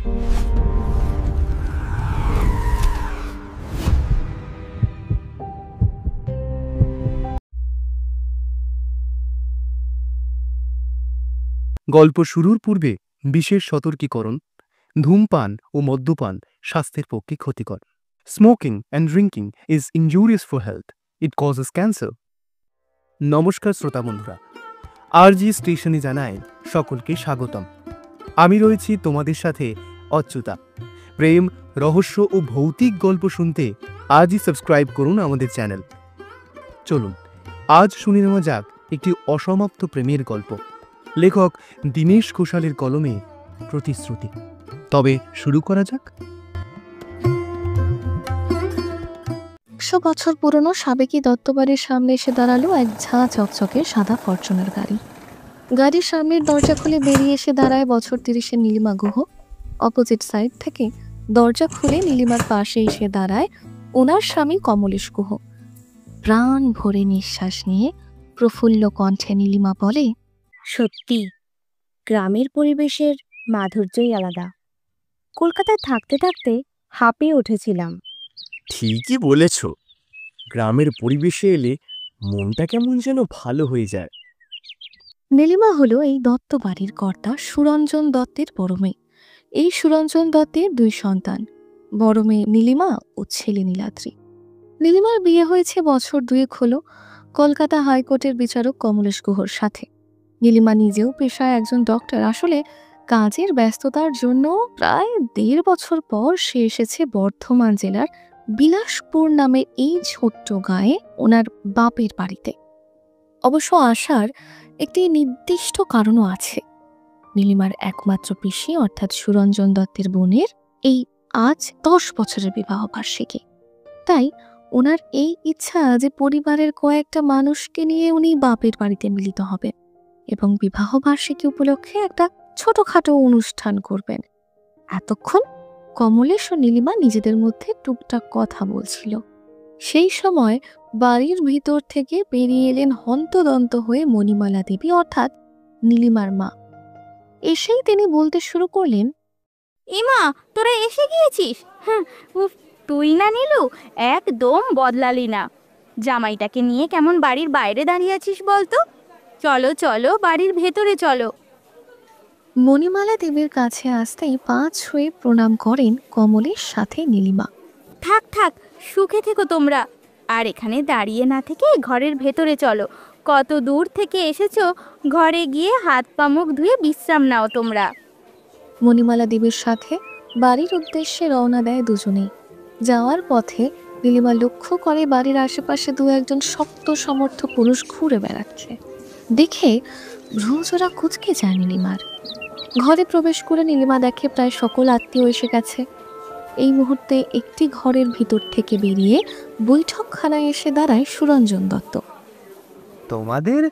গল্প শুরুর পূর্বে বিশেষ সতর্কীকরণ: ধূমপান ও মদ্যপান স্বাস্থ্যের পক্ষে ক্ষতিকর। Smoking and drinking is injurious for health. It causes cancer. নমস্কার শ্রোতা বন্ধুরা, আরজি স্টেশনে জানায় সকলকে স্বাগতম। আমি রয়েছি তোমাদের সাথে অচ্যুতা। প্রেম, রহস্য ও ভৌতিক গল্প শুনতে আজই সাবস্ক্রাইব করুন আমাদের চ্যানেল। চলুন আজ শুনে নেওয়া যাক একটি অসমাপ্ত প্রেমের গল্প। লেখক দীনেশ ঘোষালের কলমে প্রতিশ্রুতি। তবে শুরু করা যাক। 100 বছর পুরনো সাবেকি দত্তবাড়ির সামনে এসে দাঁড়ালো এক ঝাঁ চকচকে সাদা ফরচুনার গাড়ি। গাড়ির সামনের দরজা খুলে বেরিয়ে এসে দাঁড়ায় বছর 30-এর নীলিমা গুহ। অপোজিট সাইড থেকে দরজা খুলে নীলিমার পাশে এসে দাঁড়ায় ওনার স্বামী কমলেশ গুহ। প্রাণ ভরে নিঃশ্বাস নিয়ে প্রফুল্ল কণ্ঠে নীলিমা বলে, সত্যি গ্রামের পরিবেশের মাধুর্যই আলাদা। কলকাতায় থাকতে থাকতে হাঁপিয়ে উঠেছিলাম। ঠিকই বলেছ, গ্রামের পরিবেশে এলে মনটা কেমন যেন ভালো হয়ে যায়। নীলিমা হলো এই দত্ত বাড়ির কর্তা সুরঞ্জন দত্তের বড় মেয়ে। এই সুরঞ্জন দত্তের 2 সন্তান, বড় মেয়ে নীলিমা ও ছেলে নীলাদ্রি। নীলিমার বিয়ে হয়েছে বছর 2 হলো কলকাতা হাইকোর্টের বিচারক কমলেশ গুহর সাথে। নীলিমা নিজেও পেশায় একজন ডক্টর। আসলে কাজের ব্যস্ততার জন্য প্রায় 1.5 বছর পর সে এসেছে বর্ধমান জেলার বিলাসপুর নামের এই ছোট্ট গাঁয়ে ওনার বাপের বাড়িতে। অবশ্য আসার একটি নির্দিষ্ট কারণও আছে। নীলিমার একমাত্র পিসি অর্থাৎ সুরঞ্জন দত্তের বোনের এই আজ 10 বছরের বিবাহ বার্ষিকী। তাই ওনার এই ইচ্ছা যে পরিবারের কয়েকটা মানুষকে নিয়ে উনি বাপের বাড়িতে মিলিত হবেন এবং বিবাহ বার্ষিকী উপলক্ষে একটা ছোটখাটো অনুষ্ঠান করবেন। এতক্ষণ কমলেশ ও নীলিমা নিজেদের মধ্যে টুকটাক কথা বলছিল। সেই সময় বাড়ির ভিতর থেকে বেরিয়ে এলেন হন্তদন্ত হয়ে মণিমালা দেবী অর্থাৎ নীলিমার মা। এসেই তিনি বলতে শুরু করলেন, ইমা, তোরা এসে গিয়েছিস? উফ, তুই না নীলু একদম বদলালি না। জামাইটাকে নিয়ে কেমন বাড়ির বাইরে দাঁড়িয়ে আছিস বলতো? চলো চলো, বাড়ির ভেতরে চলো। মণিমালা দেবীর কাছে আসতেই পা ছুঁয়ে প্রণাম করেন কমলের সাথে নীলিমা। থাক থাক, সুখে থেকো তোমরা। আর এখানে দাঁড়িয়ে না থেকে ঘরের ভেতরে চলো। কত দূর থেকে এসেছো, ঘরে গিয়ে হাত পা মুখ ধুয়ে বিশ্রাম নাও তোমরা। মণিমালা দেবীর সাথে বাড়ির উদ্দেশ্যে রওনা দেয় দুজনেই। যাওয়ার পথে নীলিমা লক্ষ্য করে বাড়ির আশেপাশে 2-1 শক্ত সমর্থ পুরুষ ঘুরে বেড়াচ্ছে। দেখে ভ্রুজোড়া কুঁচকে যায় নীলিমার। ঘরে প্রবেশ করে নীলিমা দেখে প্রায় সকল আত্মীয় এসে গেছে। এই মুহূর্তে একটি ঘরের ভিতর থেকে বেরিয়ে বৈঠকখানায় এসে দাঁড়ায় সুরঞ্জন দত্ত। তোমাদের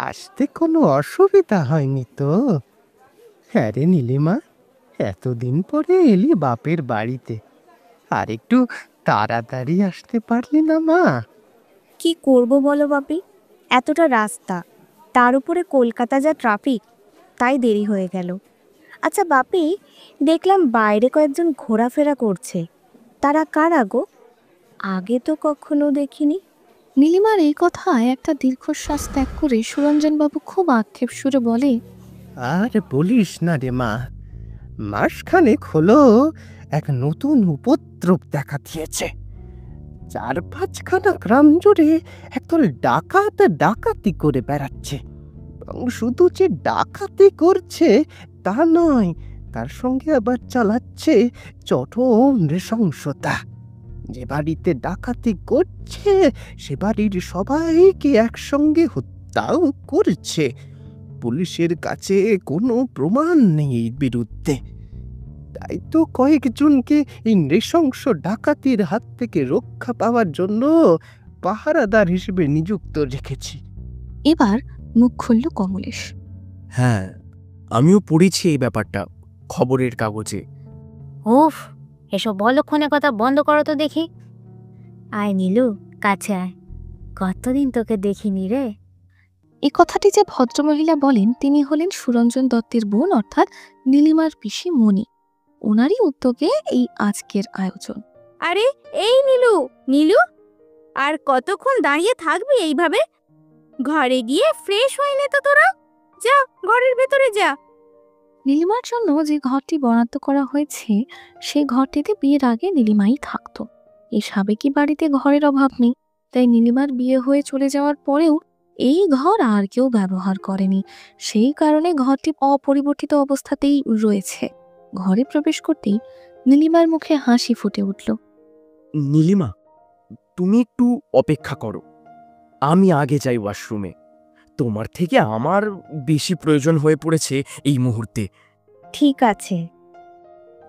আসতে কোনো অসুবিধা হয়নি তো? হ্যাঁ রে নীলিমা, এতদিন পরে এলি বাপের বাড়িতে, আর একটু তাড়াতাড়ি আসতে পারলি না মা? কি করব বলো বাপি, এতটা রাস্তা, তার উপরে কলকাতা যা ট্রাফিক, তাই দেরি হয়ে গেল। আচ্ছা বাপি, দেখলাম বাইরে কয়েকজন ঘোরাফেরা করছে, তারা কারা গো? আগে তো কখনো দেখিনি। নীলিমার এই কথায় একটা দীর্ঘশ্বাস ত্যাগ করে সুরঞ্জনবাবু খুব আক্ষেপ সুরে বলে, আর বলিস না রে মা, মাসখানেক হলো এক নতুন উপদ্রব দেখা দিয়েছে। 4-5খানা গ্রাম জুড়ে একদল ডাকাতি করে বেড়াচ্ছে। এবং শুধু যে ডাকাতি করছে তা নয়, তার সঙ্গে আবার চালাচ্ছে চরম নৃশংসতা। যে বাড়িতে ডাকাতি করছে সে বাড়ির সবাইকে একসঙ্গে হত্যাও করছে। পুলিশের কাছে কোনো প্রমাণ নেই এর বিরুদ্ধে। তাই তো কয়েকজনকে এই নৃশংস ডাকাতির হাত থেকে রক্ষা পাওয়ার জন্য পাহারাদার হিসেবে নিযুক্ত রেখেছি। এবার মুখ খুলল কমলেশ। হ্যাঁ, আমিও পড়েছি এই ব্যাপারটা খবরের কাগজে। উফ, এসব বলক্ষণে কথা বন্ধ করো তো দেখি। আয় নীলু, কাছে আয়, কতদিন তোকে দেখিনি রে। এই কথাটি যে ভদ্রমহিলা বলেন তিনি হলেন সুরঞ্জন দত্তের বোন অর্থাৎ নীলিমার পিসি মণি। ওনারই উদ্যোগে এই আজকের আয়োজন। আরে এই নীলু, নীলু, আর কতক্ষণ দাঁড়িয়ে থাকবি এইভাবে? ঘরে গিয়ে ফ্রেশ হয়ে নে তো তোরা। যা, ঘরের ভেতরে যা। নীলিমার জন্য যে ঘরটি বরাদ্দ করা হয়েছে সেই ঘরটিতে বিয়ের আগে নীলিমাই থাকতো। এই সাবেকি বাড়িতে ঘরের অভাব নেই, তাই নীলিমার বিয়ে হয়ে চলে যাওয়ার পরেও এই ঘর আর কেউ ব্যবহার করেনি। সেই কারণে ঘরটি অপরিবর্তিত অবস্থাতেই রয়েছে। ঘরে প্রবেশ করতেই নীলিমার মুখে হাসি ফুটে উঠল। নীলিমা, তুমি একটু অপেক্ষা করো, আমি আগে যাই ওয়াশরুমে। তোমার থেকে আমার বেশি প্রয়োজন হয়ে পড়েছে এই মুহূর্তে। ঠিক আছে।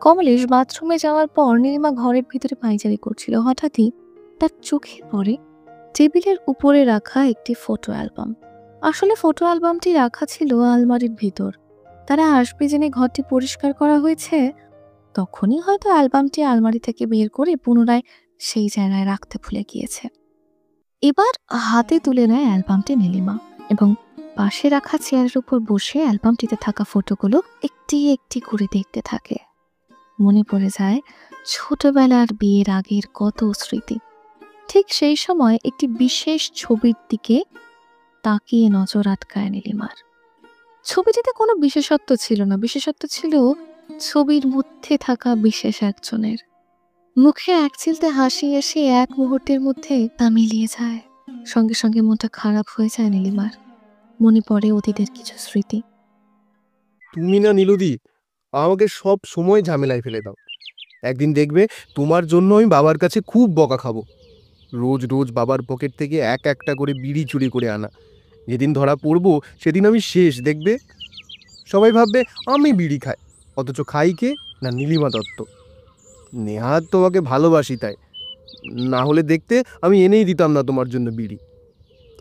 কমলেশ বাথরুমে যাওয়ার পর নীলিমা ঘরের ভিতরে পায়চারি করছিল। হঠাৎই তার চোখে পড়ে টেবিলের উপরে রাখা একটি ফটো অ্যালবাম। আসলে ফটো অ্যালবামটি রাখা ছিল আলমারির ভিতর। তারা আসবে জেনে ঘরটি পরিষ্কার করা হয়েছে, তখনই হয়তো অ্যালবামটি আলমারি থেকে বের করে পুনরায় সেই জায়গায় রাখতে ভুলে গিয়েছে। এবার হাতে তুলে নেয় অ্যালবামটি নীলিমা এবং পাশে রাখা চেয়ারের উপর বসে অ্যালবামটিতে থাকা ফটোগুলো একটি একটি করে দেখতে থাকে। মনে পড়ে যায় ছোটবেলার বিয়ের আগের কত স্মৃতি। ঠিক সেই সময় একটি বিশেষ ছবির দিকে তাকিয়ে নজর আটকায় নীলিমার। ছবিটিতে কোনো বিশেষত্ব ছিল না, বিশেষত্ব ছিল ছবির মধ্যে থাকা বিশেষ একজনের মুখে এক চিলতে হাসি এসে এক মুহূর্তের মধ্যে তা মিলিয়ে যায়। সঙ্গে সঙ্গে মনটা খারাপ হয়ে যায় নীলিমার। মনে পড়ে অতীতের কিছু স্মৃতি। তুমি না নীলুদি, আমাকে সব সময় ঝামেলায় ফেলে দাও। একদিন দেখবে তোমার জন্য আমি বাবার কাছে খুব বকা খাবো। রোজ রোজ বাবার পকেট থেকে এক একটা করে বিড়ি চুরি করে আনা। যেদিন ধরা পড়বো সেদিন আমি শেষ, দেখবে। সবাই ভাববে আমি বিড়ি খাই, অথচ খাই কে না নীলিমা দত্ত। নেহাত তোমাকে ভালোবাসি তাই, না হলে দেখতে আমি এনেই দিতাম না তোমার জন্য বিড়ি।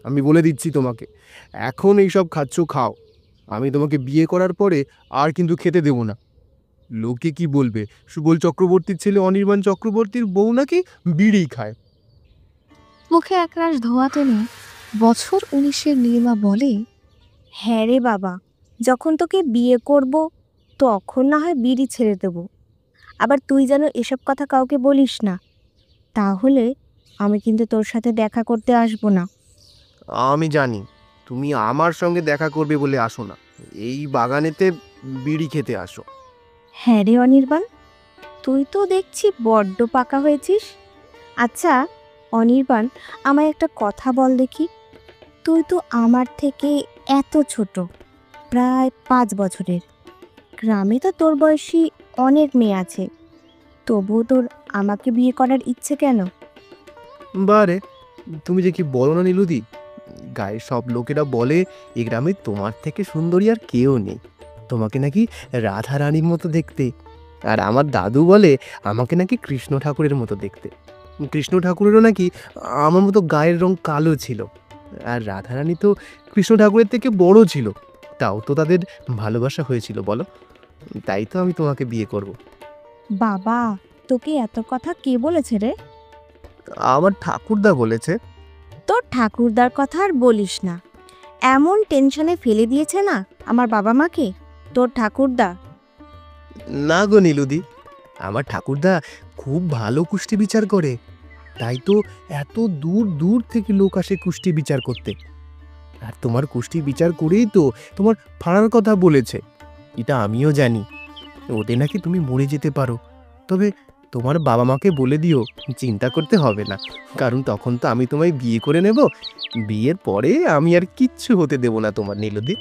আমি বলে দিচ্ছি তোমাকে, এখন এইসব খাচ্ছ খাও, আমি তোমাকে বিয়ে করার পরে আর কিন্তু খেতে দেব না। লোকে কি বলবে, সুবল চক্রবর্তীর ছেলে অনির্বাণ চক্রবর্তীর বউ নাকি বিড়ি খায়। মুখে একরাশ ধোঁয়া টেনে বছর 19-এর নীলিমা বলে, হ্যাঁ রে বাবা, যখন তোকে বিয়ে করব তখন না হয় বিড়ি ছেড়ে দেব। আবার তুই যেন এসব কথা কাউকে বলিস না, তাহলে আমি কিন্তু তোর সাথে দেখা করতে আসবো না। আমি জানি তুমি আমার সঙ্গে দেখা করবে বলে আসো না, এই বাগানেতে বিড়ি খেতে আসো। হ্যাঁ রে অনির্বাণ, তুই তো দেখছি বড্ড পাকা হয়েছিস। আচ্ছা অনির্বাণ, আমায় একটা কথা বল দেখি। তুই তো আমার থেকে এত ছোট, প্রায় 5 বছরের। গ্রামে তো তোর বয়সী অনেক মেয়ে আছে, তবুও তোর আমাকে বিয়ে করার ইচ্ছে কেন? বারে, তুমি যে কি বলো না নীলুদি, গায়ের সব লোকেরা বলে এ গ্রামে তোমার থেকে সুন্দরী আর কেউ নেই। তোমাকে নাকি রাধা রানীর মতো দেখতে, আর আমার দাদু বলে আমাকে নাকি কৃষ্ণ ঠাকুরের মতো দেখতে। কৃষ্ণ ঠাকুরেরও নাকি আমার মতো গায়ের রং কালো ছিল, আর রাধারানী তো কৃষ্ণ ঠাকুরের থেকে বড় ছিল। তাও তো তাদের ভালোবাসা হয়েছিল বলো, তাই তো আমি তোমাকে বিয়ে করব। বাবা, তোকে এত কথা কে বলেছে রে? আমার ঠাকুরদা বলেছে। তোর ঠাকুরদার কথা আর বলিস না, এমন টেনশনে ফেলে দিয়েছে না আমার বাবা মাকে তোর ঠাকুরদা। না গো নীলুদি, আমার ঠাকুরদা খুব ভালো কুষ্টি বিচার করে, তাই তো এত দূর দূর থেকে লোক আসে কুষ্টি বিচার করতে। আর তোমার কুষ্টি বিচার করেই তো তোমার ফাড়ার কথা বলেছে। এটা আমিও জানি, ওতে নাকি তুমি মরে যেতে পারো। তবে তোমার বাবা মাকে বলে দিও, চিন্তা করতে হবে না, কারণ তখন তো আমি তোমায় বিয়ে করে নেব। বিয়ের পরে আমি আর কিচ্ছু হতে দেব না তোমার নীলুদি।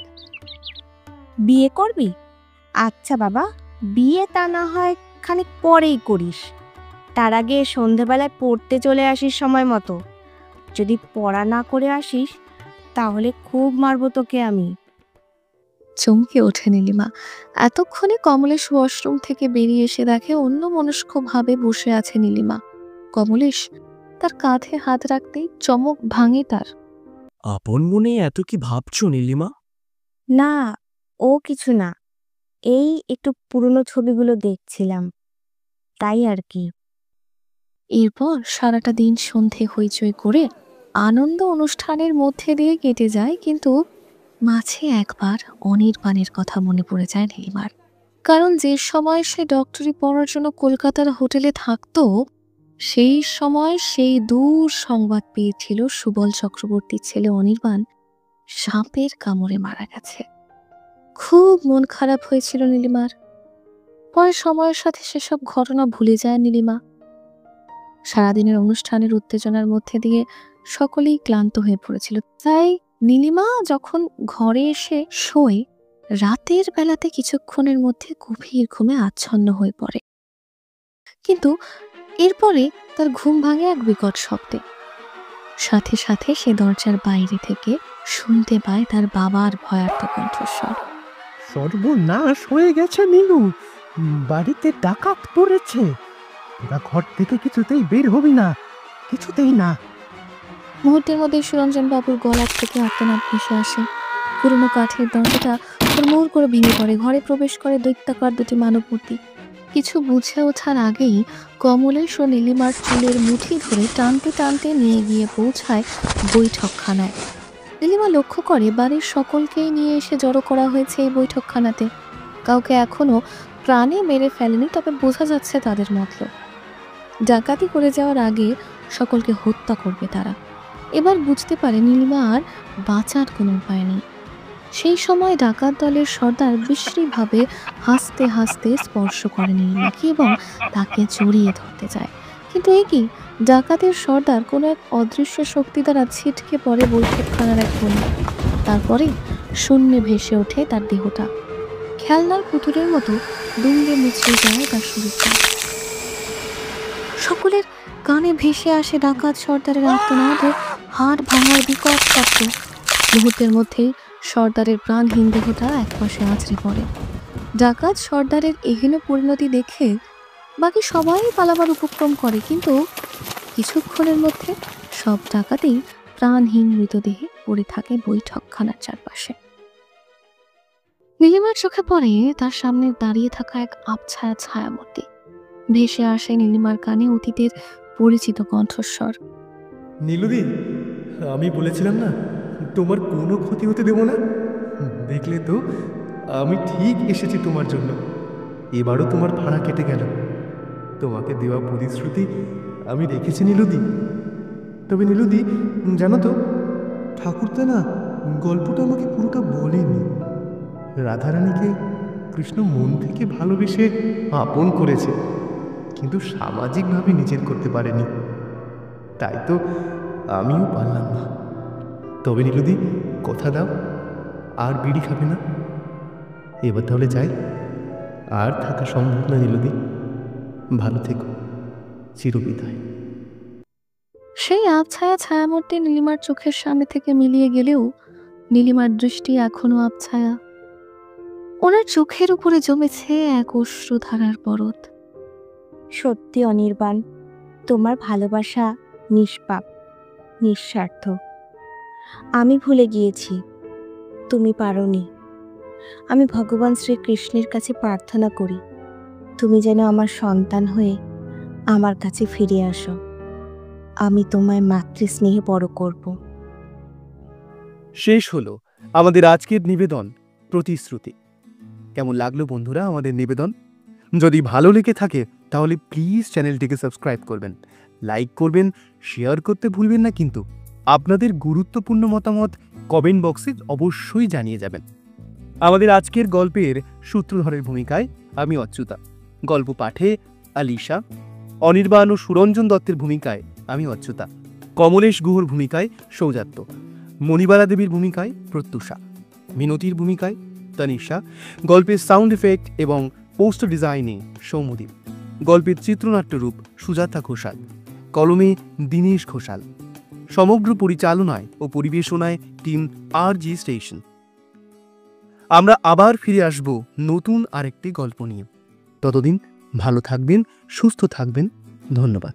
বিয়ে করবি? আচ্ছা বাবা, বিয়ে তা না হয় খানিক পরেই করিস। তার আগে সন্ধেবেলায় পড়তে চলে আসিস সময় মতো। যদি পড়া না করে আসিস তাহলে খুব মারবো তোকে আমি। চমকে ওঠে নীলিমা। এতক্ষণে কমলেশ ওয়াশরুম থেকে বেরিয়ে এসে দেখে অন্যমনস্কভাবে বসে আছে নীলিমা। কমলেশ তার কাঁধে হাত রাখতেই চমক ভাঙে তার। আপন মনে এত কি ভাবছো নীলিমা? না, ও কিছু না, এই একটু পুরনো ছবিগুলো দেখছিলাম, তাই আর কি। এরপর সারাটা দিন সন্ধে হইচই করে আনন্দ অনুষ্ঠানের মধ্যে দিয়ে কেটে যায়, কিন্তু মাঝে একবার অনির্বাণের কথা মনে পড়ে যায় নীলিমার। কারণ যে সময় সে ডক্টরি পড়ার জন্য কলকাতার হোটেলে থাকতো সেই সময় সেই দূর সংবাদ পেয়েছিল সুবল চক্রবর্তীর ছেলে অনির্বাণ সাপের কামড়ে মারা গেছে। খুব মন খারাপ হয়েছিল নীলিমার। পরে সময়ের সাথে সেসব ঘটনা ভুলে যায় নীলিমা। সারাদিনের অনুষ্ঠানের উত্তেজনার মধ্যে দিয়ে সকলেই ক্লান্ত হয়ে পড়েছিল। তাই নীলিমা যখন ঘরে এসে শোয়, রাতের বেলাতে কিছুক্ষণের মধ্যে গভীর ঘুমে আচ্ছন্ন হয়ে পড়ে। কিন্তু এরপরে তার ঘুম ভাঙে এক বিকট শব্দে। সাথে সাথে সে দরজার বাইরে থেকে শুনতে পায় তার বাবার ভয়ার্থ কণ্ঠস্বর। সর্বনাশ হয়ে গেছে নীলু, বাড়িতে ডাকাত পড়েছে। তোরা ঘর থেকে কিছুতেই বের হবি না, কিছুতেই না। মুহূর্তের মধ্যে সুরঞ্জন বাবুর গলা থেকে আর্তনাদ ভেসে আসে। পুরনো কাঠের দরজাটা হুড়মুড় করে ভেঙে পড়ে। ঘরে প্রবেশ করে দৈত্যাকার দুটি মানব মূর্তি। কিছু বুঝে ওঠার আগেই কমলেশ ও নীলিমার চুলের মুঠি ধরে টানতে টানতে নিয়ে গিয়ে পৌঁছায় বৈঠকখানায়। নীলিমা লক্ষ্য করে বাড়ির সকলকেই নিয়ে এসে জড়ো করা হয়েছে এই বৈঠকখানাতে। কাউকে এখনো প্রাণে মেরে ফেলেনি, তবে বোঝা যাচ্ছে তাদের মতলব। ডাকাতি করে যাওয়ার আগে সকলকে হত্যা করবে তারা। এবার বুঝতে পারে নীলিমা আর বাঁচার কোনো উপায় নেই। সেই সময় ডাকাত দলের সর্দার বিশ্রীভাবে হাসতে হাসতে স্পর্শ করে নীলিমাকে এবং তাকে জড়িয়ে ধরতে যায়। কিন্তু এ কি, ডাকাতের সর্দার কোনো এক অদৃশ্য শক্তি দ্বারা ছিটকে পড়ে বৈঠকখানার এক কোণে। তারপরে শূন্যে ভেসে ওঠে তার দেহটা। খেলনার পুতুলের মতো দুমড়ে মুচড়ে যায় তার শরীরটা। সকলের কানে ভেসে আসে ডাকাত সর্দারের আর্তনাদ ও হাড় ভাঙার বিকট শব্দ। মুহূর্তের মধ্যেই সর্দারের প্রাণহীন দেহটা একপাশে আছড়ে পড়ে। ডাকাত সর্দারের এহেন পরিণতি দেখে বাকি সবাই পালাবার উপক্রম করে, কিন্তু কিছুক্ষণের মধ্যে সব ডাকাতেই প্রাণহীন মৃতদেহে পড়ে থাকে বৈঠকখানার চারপাশে। নীলিমার চোখে পড়ে তার সামনে দাঁড়িয়ে থাকা এক আবছায়া ছায়ামূর্তি। ভেসে আসে নীলিমার কানে অতীতের পরিচিত কণ্ঠস্বর। নীলুদি, আমি বলেছিলাম না তোমার কোনো ক্ষতি হতে দেব না। দেখলে তো, আমি ঠিক এসেছি তোমার জন্য। এবারও তোমার ভাড়া কেটে গেল। তোমাকে দেওয়া প্রতিশ্রুতি আমি রেখেছি নীলুদি। তবে নীলুদি, জানো তো, ঠাকুরদা না গল্পটা আমাকে পুরোটা বলেনি। রাধারানীকে কৃষ্ণ মন থেকে ভালোবেসে আপন করেছে, কিন্তু সামাজিকভাবে নিজের করতে পারেনি। তাই তো আমিও পারলাম না। তবে নীলুদি, কথা দাও আর বিড়ি খাবে না। এবার তাহলে যাই, আর থাকা সম্ভব না নীলুদি। ভালো থেকো, চিরবিদায়। সেই আবছায়া ছায়ামূর্তি নীলিমার চোখের সামনে থেকে মিলিয়ে গেলেও নীলিমার দৃষ্টি এখনো আবছায়া। ওনার চোখের উপরে জমেছে এক অশ্রুধারার পরত। সত্যি অনির্বাণ, তোমার ভালোবাসা নিষ্পাপ, নিঃস্বার্থ। আমি ভুলে গিয়েছি, তুমি পারোনি। আমি ভগবান শ্রীকৃষ্ণের কাছে প্রার্থনা করি, তুমি যেন আমার সন্তান হয়ে আমার কাছে ফিরে আসো। আমি তোমায় মাতৃস্নেহে বড় করব। শেষ হলো আমাদের আজকের নিবেদন প্রতিশ্রুতি। কেমন লাগলো বন্ধুরা আমাদের নিবেদন? যদি ভালো লেগে থাকে তাহলে প্লিজ চ্যানেলটিকে সাবস্ক্রাইব করবেন, লাইক করবেন, শেয়ার করতে ভুলবেন না কিন্তু। আপনাদের গুরুত্বপূর্ণ মতামত কমেন্ট বক্সে অবশ্যই জানিয়ে যাবেন। আমাদের আজকের গল্পের সূত্রধরের ভূমিকায় আমি অচ্যুতা, গল্প পাঠে আলিশা, অনির্বাণ ও সুরঞ্জন দত্তের ভূমিকায় আমি অচ্যুতা, কমলেশ গুহর ভূমিকায় সৌজাত্য, মণিবালা দেবীর ভূমিকায় প্রত্যুষা, মিনতির ভূমিকায় তানিশা, গল্পের সাউন্ড এফেক্ট এবং পোস্টার ডিজাইনে সৌমদীপ, গল্পের চিত্রনাট্যরূপ সুজাতা ঘোষাল, কলমে দীনেশ ঘোষাল, সমগ্র পরিচালনায় ও পরিবেশনায় টিম RG স্টেশন। আমরা আবার ফিরে আসব নতুন আরেকটি গল্প নিয়ে। ততদিন ভালো থাকবেন, সুস্থ থাকবেন। ধন্যবাদ।